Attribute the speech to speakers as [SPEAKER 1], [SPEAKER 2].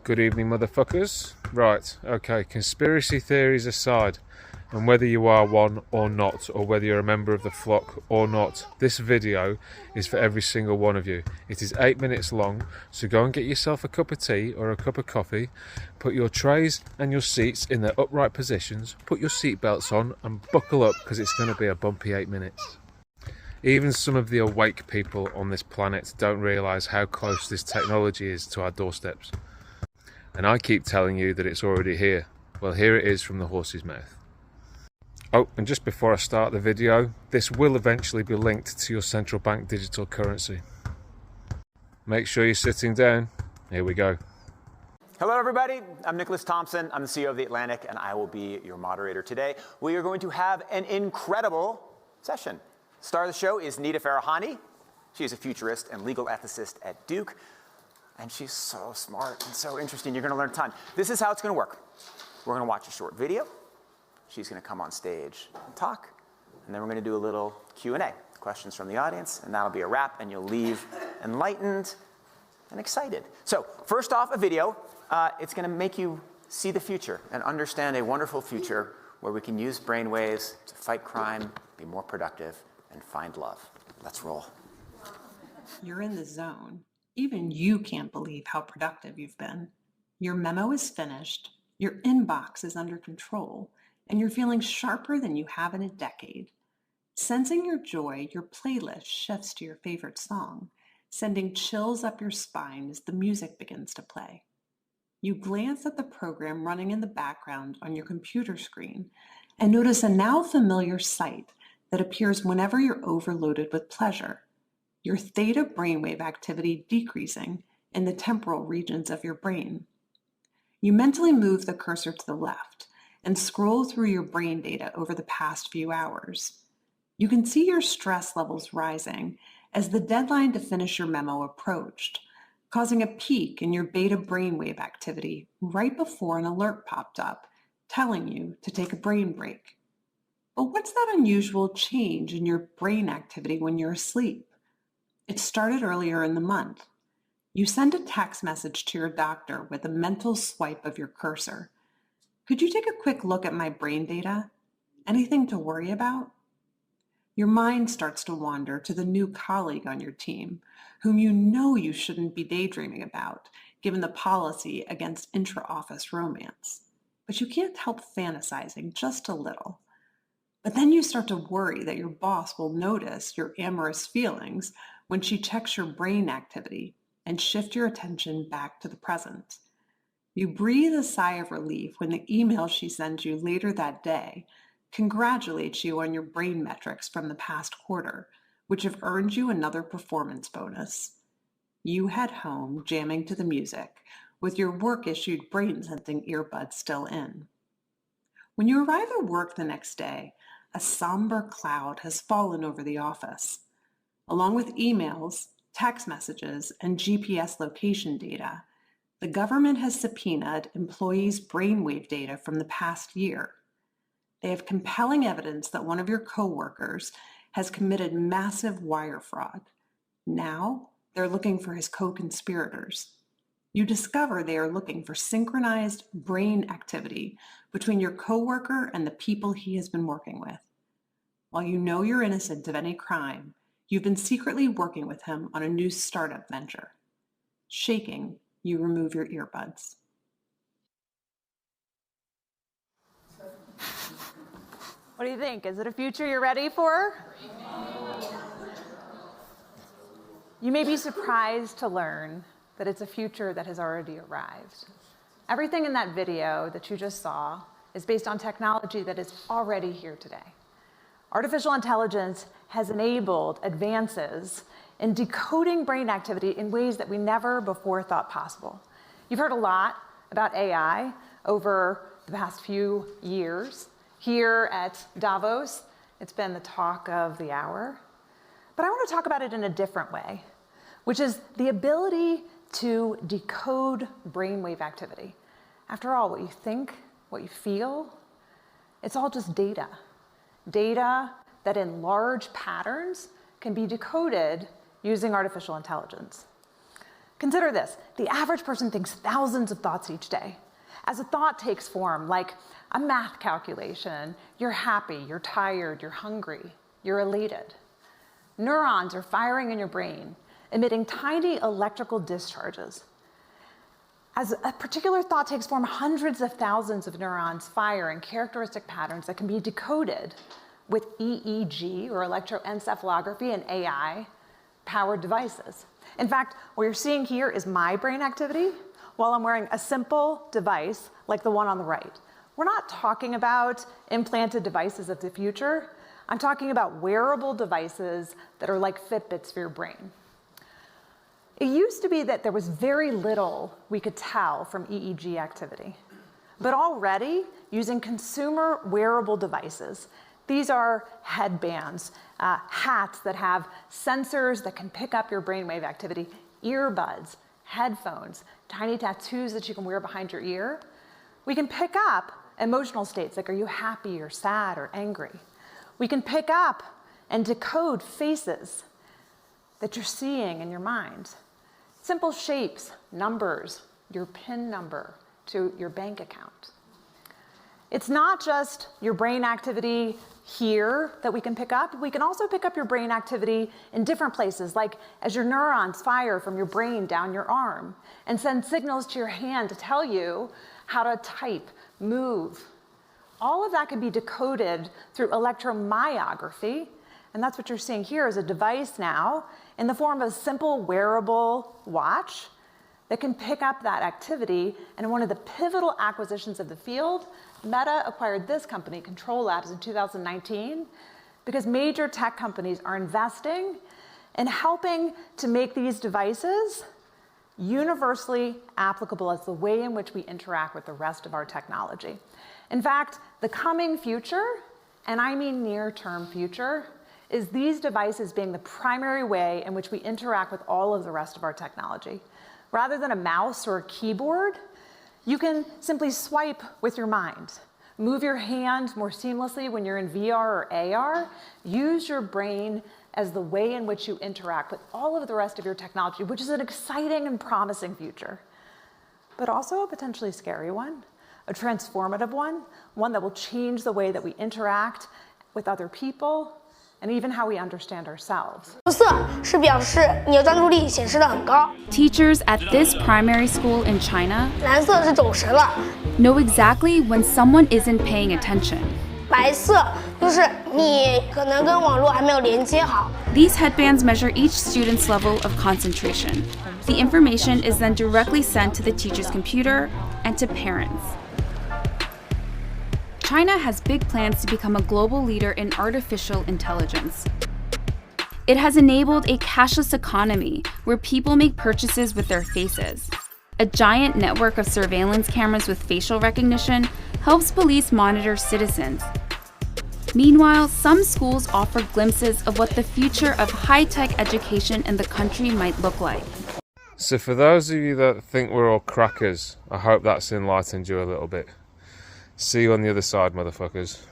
[SPEAKER 1] Good evening, motherfuckers. Right, okay, conspiracy theories aside, and whether you are one or not, or whether you're a member of the flock or not, this video is for every single one of you. It is 8 minutes long, so go and get yourself a cup of tea or a cup of coffee, put your trays and your seats in their upright positions, put your seatbelts on and buckle up because it's going to be a bumpy 8 minutes. Even some of the awake people on this planet don't realise how close this technology is to our doorsteps. And I keep telling you that it's already here. Well, here it is from the horse's mouth. Oh, and just before I start the video, this will eventually be linked to your central bank digital currency. Make sure you're sitting down. Here we go.
[SPEAKER 2] Hello, everybody. I'm Nicholas Thompson. I'm the CEO of The Atlantic, and I will be your moderator today. We are going to have an incredible session. Star of the show is Nita Farahani. She is a futurist and legal ethicist at Duke. And she's so smart and so interesting. You're going to learn a ton. This is how it's going to work. We're going to watch a short video. She's going to come on stage and talk. And then we're going to do a little Q&A, questions from the audience. And that'll be a wrap. And you'll leave enlightened and excited. So first off, a video. It's going to make you see the future and understand a wonderful future where we can use brainwaves to fight crime, be more productive, and find love. Let's roll.
[SPEAKER 3] You're in the zone. Even you can't believe how productive you've been. Your memo is finished, your inbox is under control, and you're feeling sharper than you have in a decade. Sensing your joy, your playlist shifts to your favorite song, sending chills up your spine as the music begins to play. You glance at the program running in the background on your computer screen and notice a now familiar sight that appears whenever you're overloaded with pleasure. Your theta brainwave activity decreasing in the temporal regions of your brain. You mentally move the cursor to the left and scroll through your brain data over the past few hours. You can see your stress levels rising as the deadline to finish your memo approached, causing a peak in your beta brainwave activity right before an alert popped up, telling you to take a brain break. But what's that unusual change in your brain activity when you're asleep? It started earlier in the month. You send a text message to your doctor with a mental swipe of your cursor. Could you take a quick look at my brain data? Anything to worry about? Your mind starts to wander to the new colleague on your team, whom you know you shouldn't be daydreaming about, given the policy against intra-office romance. But you can't help fantasizing just a little. But then you start to worry that your boss will notice your amorous feelings when she checks your brain activity and shift your attention back to the present. You breathe a sigh of relief when the email she sends you later that day congratulates you on your brain metrics from the past quarter, which have earned you another performance bonus. You head home jamming to the music, with your work-issued brain-sensing earbuds still in. When you arrive at work the next day, a somber cloud has fallen over the office. Along with emails, text messages, and GPS location data, the government has subpoenaed employees' brainwave data from the past year. They have compelling evidence that one of your coworkers has committed massive wire fraud. Now, they're looking for his co-conspirators. You discover they are looking for synchronized brain activity between your coworker and the people he has been working with. While you know you're innocent of any crime, you've been secretly working with him on a new startup venture. Shaking, you remove your earbuds.
[SPEAKER 4] What do you think? Is it a future you're ready for? You may be surprised to learn that it's a future that has already arrived. Everything in that video that you just saw is based on technology that is already here today. Artificial intelligence has enabled advances in decoding brain activity in ways that we never before thought possible. You've heard a lot about AI over the past few years. Here at Davos, it's been the talk of the hour. But I want to talk about it in a different way, which is the ability to decode brainwave activity. After all, what you think, what you feel, it's all just data. Data that in large patterns can be decoded using artificial intelligence. Consider this. The average person thinks thousands of thoughts each day. As a thought takes form, like a math calculation, you're happy, you're tired, you're hungry, you're elated. Neurons are firing in your brain, emitting tiny electrical discharges. As a particular thought takes form, hundreds of thousands of neurons fire in characteristic patterns that can be decoded with EEG, or electroencephalography, and AI-powered devices. In fact, what you're seeing here is my brain activity while I'm wearing a simple device like the one on the right. We're not talking about implanted devices of the future. I'm talking about wearable devices that are like Fitbits for your brain. It used to be that there was very little we could tell from EEG activity. But already, using consumer wearable devices, these are headbands, hats that have sensors that can pick up your brainwave activity, earbuds, headphones, tiny tattoos that you can wear behind your ear. We can pick up emotional states like, are you happy or sad or angry? We can pick up and decode faces that you're seeing in your mind. Simple shapes, numbers, your PIN number to your bank account. It's not just your brain activity here that we can pick up. We can also pick up your brain activity in different places, like as your neurons fire from your brain down your arm and send signals to your hand to tell you how to type, move. All of that can be decoded through electromyography, and that's what you're seeing here is a device now in the form of a simple wearable watch that can pick up that activity. And in one of the pivotal acquisitions of the field, Meta acquired this company, Control Labs, in 2019, because major tech companies are investing in helping to make these devices universally applicable as the way in which we interact with the rest of our technology. In fact, the coming future, and I mean near-term future, is these devices being the primary way in which we interact with all of the rest of our technology. Rather than a mouse or a keyboard, you can simply swipe with your mind, move your hand more seamlessly when you're in VR or AR, use your brain as the way in which you interact with all of the rest of your technology, which is an exciting and promising future, but also a potentially scary one, a transformative one, one that will change the way that we interact with other people, and even how we understand ourselves.
[SPEAKER 5] 红色是表示你的专注力显示得很高，
[SPEAKER 6] Teachers at this primary school in China
[SPEAKER 5] 蓝色是走神了，
[SPEAKER 6] know exactly when someone isn't paying attention.
[SPEAKER 5] 白色就是你可能跟网络还没有连接好。
[SPEAKER 6] These headbands measure each student's level of concentration. The information is then directly sent to the teacher's computer and to parents. China has big plans to become a global leader in artificial intelligence. It has enabled a cashless economy where people make purchases with their faces. A giant network of surveillance cameras with facial recognition helps police monitor citizens. Meanwhile, some schools offer glimpses of what the future of high-tech education in the country might look like.
[SPEAKER 1] So for those of you that think we're all crackers, I hope that's enlightened you a little bit. See you on the other side, motherfuckers.